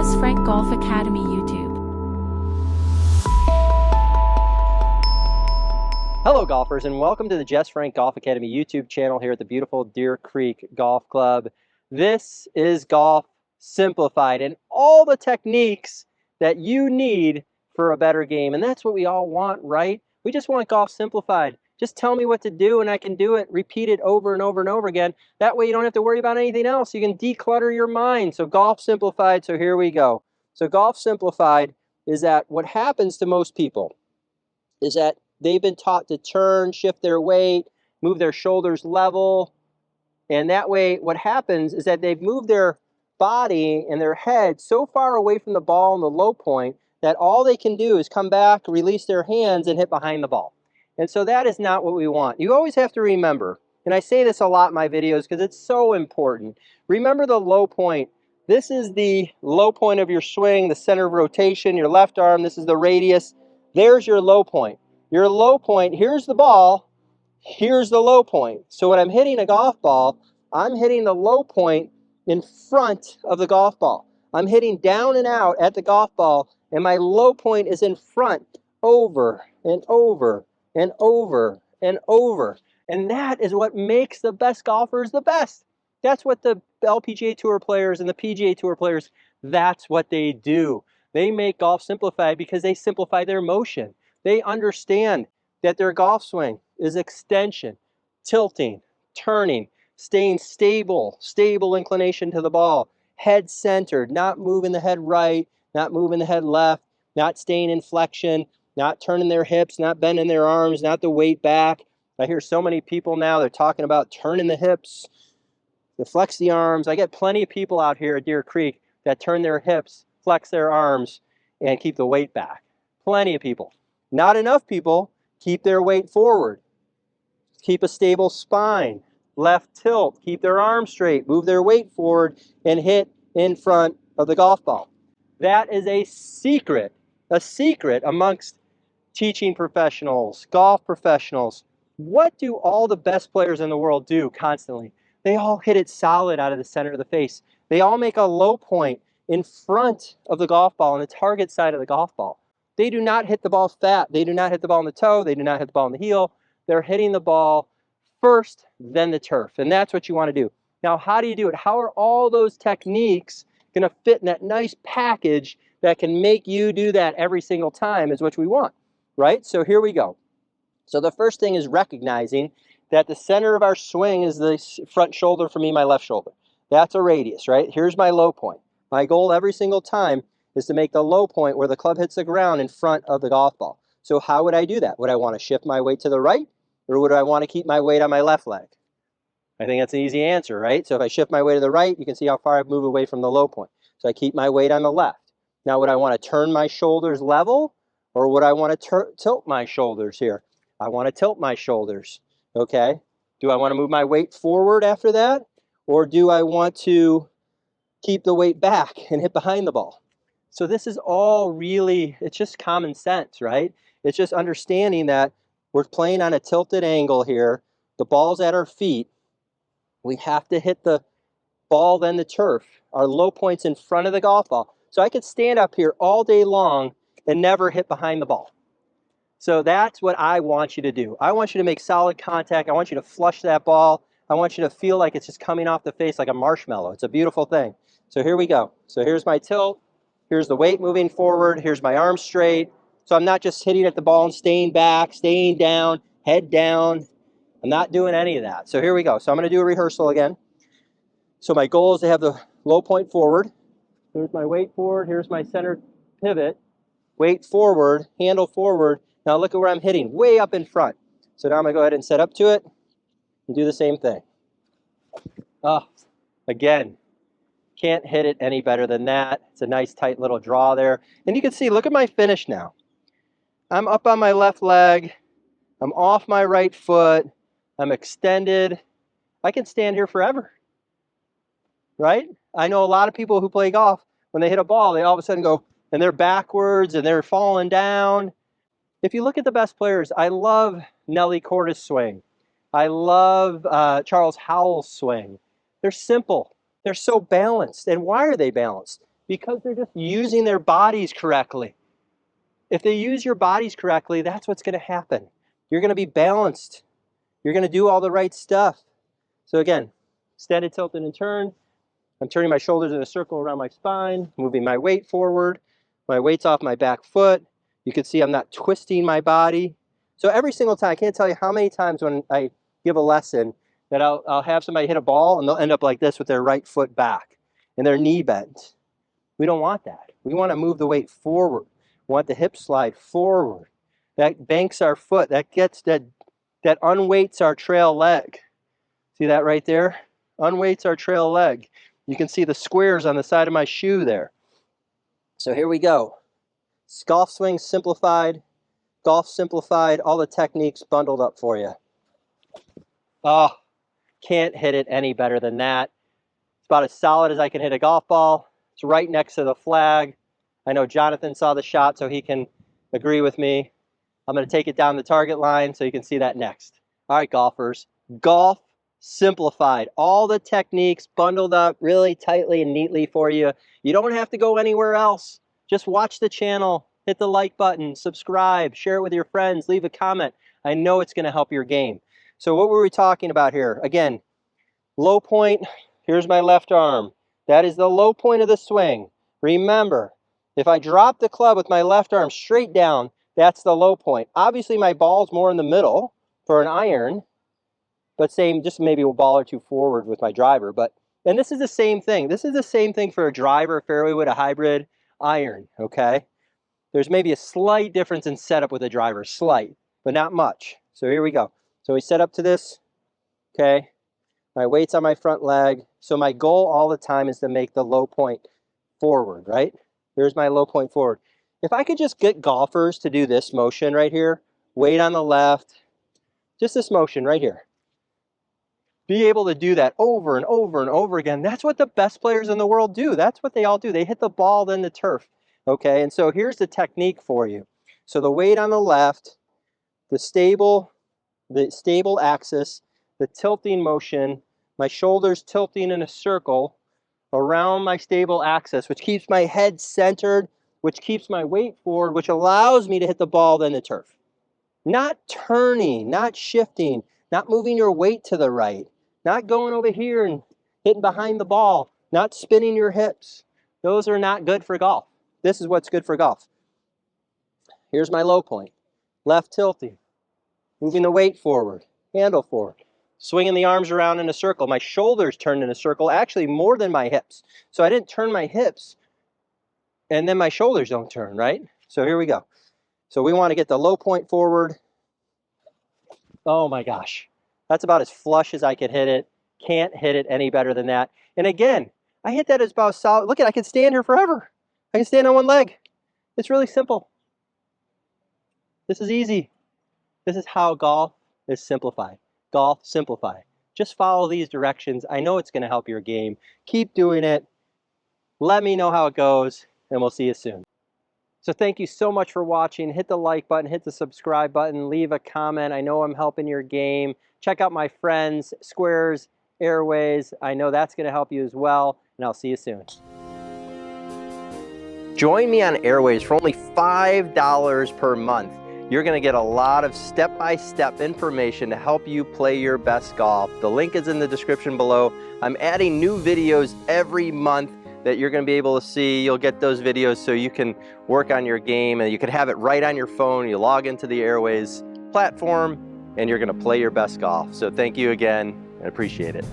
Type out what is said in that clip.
Jess Frank Golf Academy YouTube. Hello golfers, and welcome to the Jess Frank Golf Academy YouTube channel here at the beautiful Deer Creek Golf Club. This is Golf Simplified and all the techniques that you need for a better game. And that's what we all want, right? We just want Golf Simplified. Just tell me what to do and I can do it. Repeat it over and over and over again. That way you don't have to worry about anything else. You can declutter your mind. So Golf Simplified, so here we go. So Golf Simplified is that what happens to most people is that they've been taught to turn, shift their weight, move their shoulders level. And that way what happens is that they've moved their body and their head so far away from the ball and the low point that all they can do is come back, release their hands, and hit behind the ball. And so that is not what we want. You always have to remember, and I say this a lot in my videos because it's so important. Remember the low point. This is the low point of your swing, the center of rotation, your left arm. This is the radius. There's your low point. Your low point, here's the ball, here's the low point. So when I'm hitting a golf ball, I'm hitting the low point in front of the golf ball. I'm hitting down and out at the golf ball, and my low point is in front, over and over and over and over. And that is what makes the best golfers the best. That's what the LPGA Tour players and the PGA Tour players, that's what they do. They make golf simplified because they simplify their motion. They understand that their golf swing is extension, tilting, turning, staying stable inclination to the ball, head centered, not moving the head right, not moving the head left, not staying in flexion, not turning their hips, not bending their arms, not the weight back. I hear so many people now, they're talking about turning the hips, to flex the arms. I get plenty of people out here at Deer Creek that turn their hips, flex their arms, and keep the weight back. Plenty of people. Not enough people keep their weight forward. Keep a stable spine, left tilt, keep their arms straight, move their weight forward, and hit in front of the golf ball. That is a secret amongst teaching professionals, golf professionals. What do all the best players in the world do constantly? They all hit it solid out of the center of the face. They all make a low point in front of the golf ball on the target side of the golf ball. They do not hit the ball fat. They do not hit the ball in the toe. They do not hit the ball in the heel. They're hitting the ball first, then the turf. And that's what you want to do. Now, how do you do it? How are all those techniques going to fit in that nice package that can make you do that every single time is what we want, right? So here we go. So the first thing is recognizing that the center of our swing is the front shoulder for me, my left shoulder. That's a radius, right? Here's my low point. My goal every single time is to make the low point where the club hits the ground in front of the golf ball. So how would I do that? Would I want to shift my weight to the right, or would I want to keep my weight on my left leg? I think that's an easy answer, right? So if I shift my weight to the right, you can see how far I've moved away from the low point. So I keep my weight on the left. Now, would I want to turn my shoulders level, or would I want to tilt my shoulders here? I want to tilt my shoulders, okay? Do I want to move my weight forward after that, or do I want to keep the weight back and hit behind the ball? So this is all really, it's just common sense, right? It's just understanding that we're playing on a tilted angle here. The ball's at our feet. We have to hit the ball, then the turf. Our low point's in front of the golf ball. So I could stand up here all day long and never hit behind the ball. So that's what I want you to do. I want you to make solid contact. I want you to flush that ball. I want you to feel like it's just coming off the face like a marshmallow. It's a beautiful thing. So here we go. So here's my tilt. Here's the weight moving forward. Here's my arms straight. So I'm not just hitting at the ball and staying back, staying down, head down. I'm not doing any of that. So here we go. So I'm going to do a rehearsal again. So my goal is to have the low point forward. Here's my weight forward. Here's my center pivot. Weight forward, handle forward. Now look at where I'm hitting, way up in front. So now I'm going to go ahead and set up to it and do the same thing. Again, can't hit it any better than that. It's a nice tight little draw there. And you can see, look at my finish now. I'm up on my left leg. I'm off my right foot. I'm extended. I can stand here forever, right? I know a lot of people who play golf, when they hit a ball, they all of a sudden go, and they're backwards and they're falling down. If you look at the best players, I love Nelly Korda's swing. I love Charles Howell's swing. They're simple. They're so balanced. And why are they balanced? Because they're just using their bodies correctly. If they use your bodies correctly, that's what's going to happen. You're going to be balanced. You're going to do all the right stuff. So again, extended, tilted, and turn. I'm turning my shoulders in a circle around my spine, moving my weight forward. My weight's off my back foot. You can see I'm not twisting my body. So every single time, I can't tell you how many times when I give a lesson that I'll have somebody hit a ball and they'll end up like this with their right foot back and their knee bent. We don't want that. We want to move the weight forward. We want the hip slide forward. That banks our foot. That unweights our trail leg. See that right there? Unweights our trail leg. You can see the squares on the side of my shoe there. So here we go. Golf swing simplified. Golf simplified. All the techniques bundled up for you. Oh, can't hit it any better than that. It's about as solid as I can hit a golf ball. It's right next to the flag. I know Jonathan saw the shot, so he can agree with me. I'm going to take it down the target line so you can see that next. All right, golfers. Golf simplified. All the techniques bundled up really tightly and neatly for you. You don't have to go anywhere else. Just watch the channel, hit the like button, subscribe, share it with your friends, leave a comment. I know it's going to help your game. So what were we talking about here? Again, low point. Here's my left arm. That is the low point of the swing. Remember, if I drop the club with my left arm straight down, that's the low point. Obviously, my ball's more in the middle for an iron, but same, just maybe a ball or two forward with my driver. And this is the same thing. This is the same thing for a driver, fairway wood, a hybrid, iron, okay? There's maybe a slight difference in setup with a driver, slight, but not much. So here we go. So we set up to this, okay? My weight's on my front leg. So my goal all the time is to make the low point forward, right? There's my low point forward. If I could just get golfers to do this motion right here, weight on the left, just this motion right here. Be able to do that over and over and over again. That's what the best players in the world do. That's what they all do. They hit the ball, then the turf. Okay, and so here's the technique for you. So the weight on the left, the stable axis, the tilting motion, my shoulders tilting in a circle around my stable axis, which keeps my head centered, which keeps my weight forward, which allows me to hit the ball, then the turf. Not turning, not shifting, not moving your weight to the right, not going over here and hitting behind the ball, not spinning your hips. Those are not good for golf. This is what's good for golf. Here's my low point. Left tilting, moving the weight forward, handle forward, swinging the arms around in a circle. My shoulders turned in a circle, actually more than my hips. So I didn't turn my hips, and then my shoulders don't turn, right? So here we go. So we want to get the low point forward. Oh my gosh. That's about as flush as I could hit it. Can't hit it any better than that. And again, I hit that as about solid. Look at, I can stand here forever. I can stand on one leg. It's really simple. This is easy. This is how golf is simplified. Golf simplified. Just follow these directions. I know it's going to help your game. Keep doing it. Let me know how it goes, and we'll see you soon. So thank you so much for watching. Hit the like button, hit the subscribe button, leave a comment. I know I'm helping your game. Check out my friends, Sqairz Airways. I know that's going to help you as well, and I'll see you soon. Join me on Airways for only $5 per month. You're going to get a lot of step-by-step information to help you play your best golf. The link is in the description below. I'm adding new videos every month that you're going to be able to see. You'll get those videos so you can work on your game, and you can have it right on your phone. You log into the Airways platform, and you're going to play your best golf. So thank you again, and appreciate it.